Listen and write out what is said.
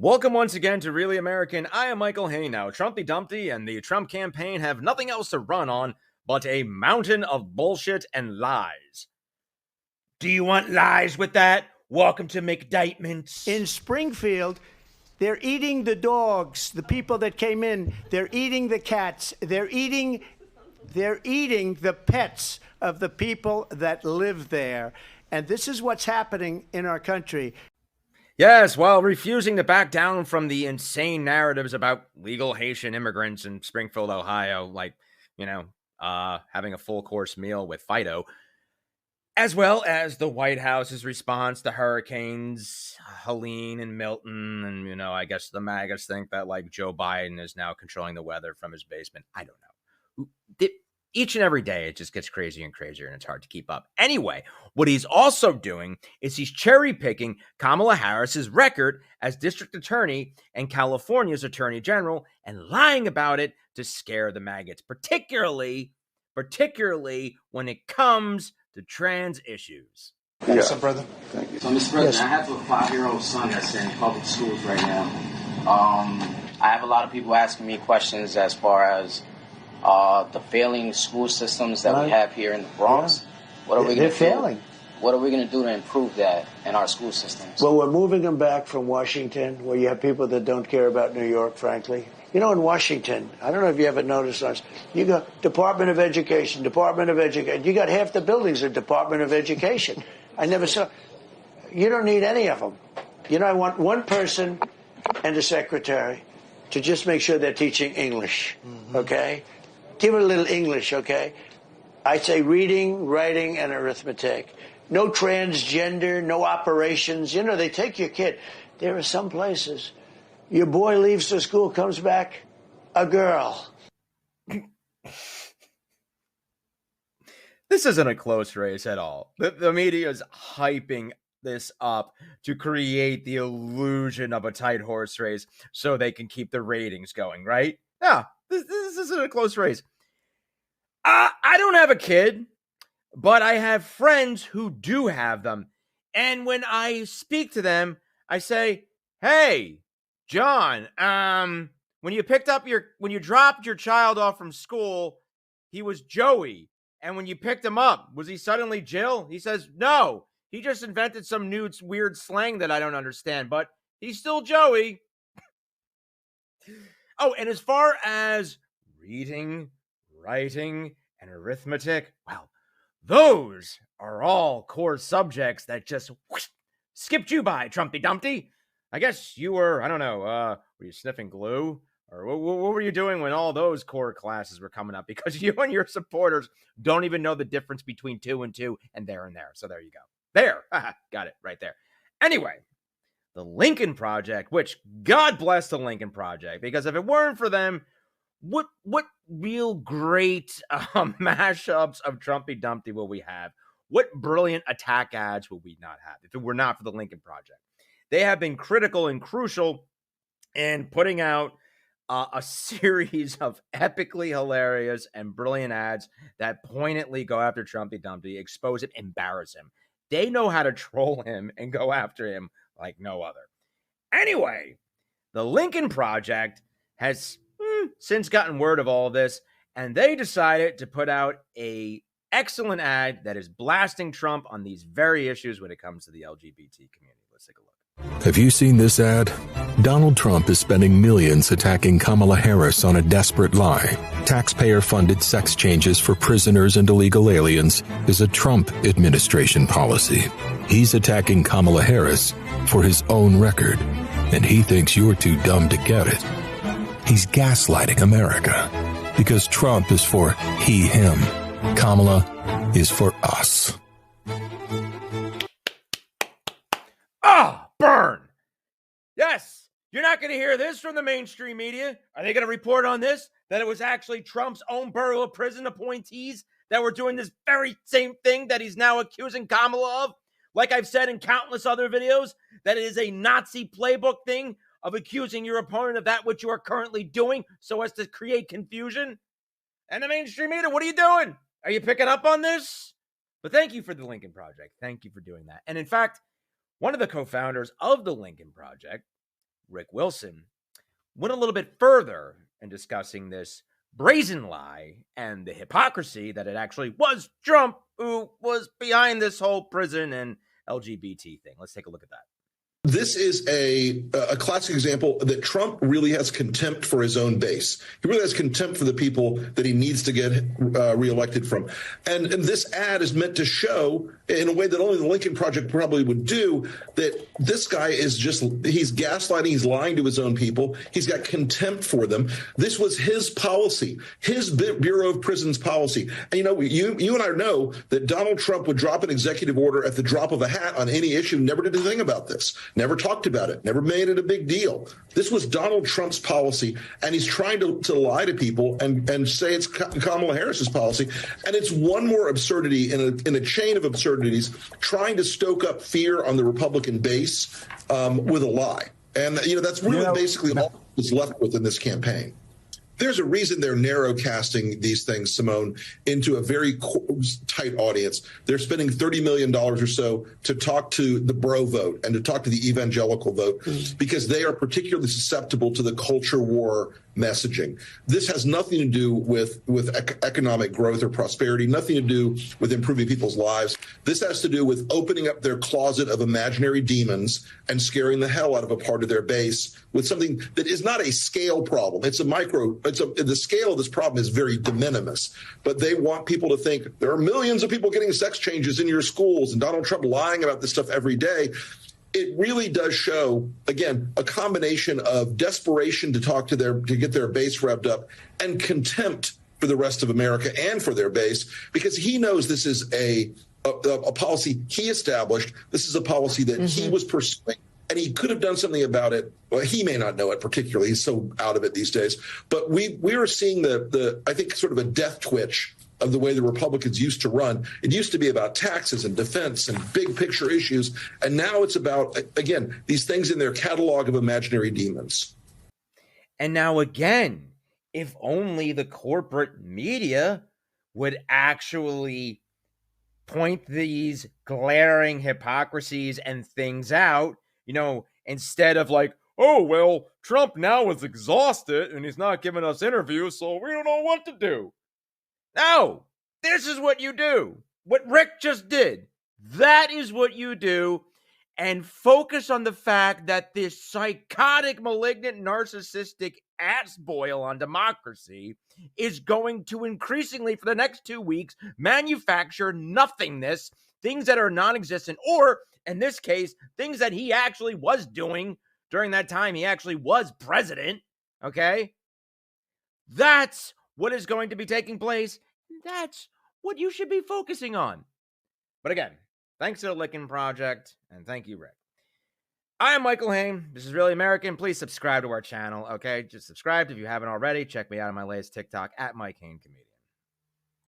Welcome once again to Really American. I am Michael Hayne. Now, Trumpy Dumpty and the Trump campaign have nothing else to run on but a mountain of bullshit and lies. Do you want lies with that? Welcome to McDightments. In Springfield, they're eating the dogs, the people that came in. They're eating the cats. They're eating the pets of the people that live there. And this is what's happening in our country. Yes, while refusing to back down from the insane narratives about legal Haitian immigrants in Springfield, Ohio, like, having a full course meal with Fido, as well as the White House's response to hurricanes Helene and Milton. And, I guess the MAGAs think that, like, Joe Biden is now controlling the weather from his basement. I don't know. Each and every day, it just gets crazier and crazier, and it's hard to keep up. Anyway, what he's also doing is he's cherry-picking Kamala Harris's record as district attorney and California's attorney general and lying about it to scare the maggots, particularly when it comes to trans issues. What's up, brother? Thank you. So, Mr. President, yes. I have a 5-year-old son that's in public schools right now. I have a lot of people asking me questions as far as the failing school systems that we have here in the Bronx. Yeah. What are we going to do? They're failing. What are we going to do to improve that in our school systems? Well, we're moving them back from Washington, where you have people that don't care about New York, frankly. In Washington, I don't know if you ever noticed this, you go Department of Education. You got half the buildings are Department of Education. I never saw. You don't need any of them. I want one person and a secretary to just make sure they're teaching English, okay? Give it a little English, okay? I say reading, writing, and arithmetic. No transgender, no operations. They take your kid. There are some places, your boy leaves the school, comes back, a girl. This isn't a close race at all. The media is hyping this up to create the illusion of a tight horse race so they can keep the ratings going, right? Yeah, this isn't a close race. I don't have a kid, but I have friends who do have them. And when I speak to them, I say, hey, John, when you dropped your child off from school, he was Joey. And when you picked him up, was he suddenly Jill? He says, no, he just invented some new weird slang that I don't understand, but he's still Joey. Oh, and as far as reading, writing, and arithmetic, well, those are all core subjects that just skipped you by, Trumpy Dumpty. I guess you were, I don't know, were you sniffing glue? Or what were you doing when all those core classes were coming up? Because you and your supporters don't even know the difference between 2 and 2 and there. So there you go. There. Got it right there. Anyway, the Lincoln Project, which God bless the Lincoln Project, because if it weren't for them, what real great mashups of Trumpy Dumpty will we have? What brilliant attack ads will we not have if it were not for the Lincoln Project? They have been critical and crucial in putting out a series of epically hilarious and brilliant ads that poignantly go after Trumpy Dumpty, expose him, embarrass him. They know how to troll him and go after him like no other. Anyway, the Lincoln Project has since gotten word of all of this, and they decided to put out a excellent ad that is blasting Trump on these very issues when it comes to the LGBT community. Let's take a look. Have you seen this ad? Donald Trump is spending millions attacking Kamala Harris on a desperate lie. Taxpayer-funded sex changes for prisoners and illegal aliens is a Trump administration policy. He's attacking Kamala Harris for his own record, and he thinks you're too dumb to get it. He's gaslighting America because Trump is for he, him. Kamala is for us. Burn. Yes, you're not going to hear this from the mainstream media. Are they going to report on this? That it was actually Trump's own borough of prison appointees that were doing this very same thing that he's now accusing Kamala of? Like I've said in countless other videos, that it is a Nazi playbook thing of accusing your opponent of that which you are currently doing so as to create confusion. And the mainstream media, what are you doing? Are you picking up on this? But thank you for the Lincoln Project. Thank you for doing that. And in fact, one of the co-founders of the Lincoln Project Rick Wilson, went a little bit further in discussing this brazen lie and the hypocrisy that it actually was Trump who was behind this whole prison and LGBT thing. Let's take a look at that. This is a classic example that Trump really has contempt for his own base. He really has contempt for the people that he needs to get reelected from. And this ad is meant to show, in a way that only the Lincoln Project probably would do, that this guy is he's gaslighting, he's lying to his own people. He's got contempt for them. This was his policy, his Bureau of Prisons policy. And, you and I know that Donald Trump would drop an executive order at the drop of a hat on any issue, never did anything about this. Never talked about it, never made it a big deal. This was Donald Trump's policy, and he's trying to lie to people and say it's Kamala Harris's policy. And it's one more absurdity in a chain of absurdities, trying to stoke up fear on the Republican base with a lie. And, that's really basically all that's left with in this campaign. There's a reason they're narrowcasting these things, Simone, into a very tight audience. They're spending $30 million or so to talk to the bro vote and to talk to the evangelical vote because they are particularly susceptible to the culture war messaging. This has nothing to do with economic growth or prosperity, nothing to do with improving people's lives. This has to do with opening up their closet of imaginary demons and scaring the hell out of a part of their base with something that is not a scale problem. It's a micro. The scale of this problem is very de minimis, but they want people to think there are millions of people getting sex changes in your schools and Donald Trump lying about this stuff every day. It really does show, again, a combination of desperation to get their base revved up and contempt for the rest of America and for their base, because he knows this is a policy he established. This is a policy that he was pursuing, and he could have done something about it. Well, he may not know it particularly. He's so out of it these days. But we are seeing I think, sort of a death twitch of the way the Republicans used to run. It used to be about taxes and defense and big picture issues. And now it's about, again, these things in their catalog of imaginary demons. And now again, if only the corporate media would actually point these glaring hypocrisies and things out, instead of like, oh, well, Trump now is exhausted and he's not giving us interviews, so we don't know what to do. No, this is what you do. What Rick just did. That is what you do. And focus on the fact that this psychotic, malignant, narcissistic ass boil on democracy is going to increasingly, for the next 2 weeks, manufacture nothingness, things that are non-existent, or, in this case, things that he actually was doing during that time he actually was president, okay? That's what is going to be taking place. That's what you should be focusing on. But again, thanks to the Lincoln Project, and thank you, Rick. I am Michael Hayne. This is Really American. Please subscribe to our channel, okay? Just subscribe if you haven't already. Check me out on my latest TikTok at Mike Hayne Comedian.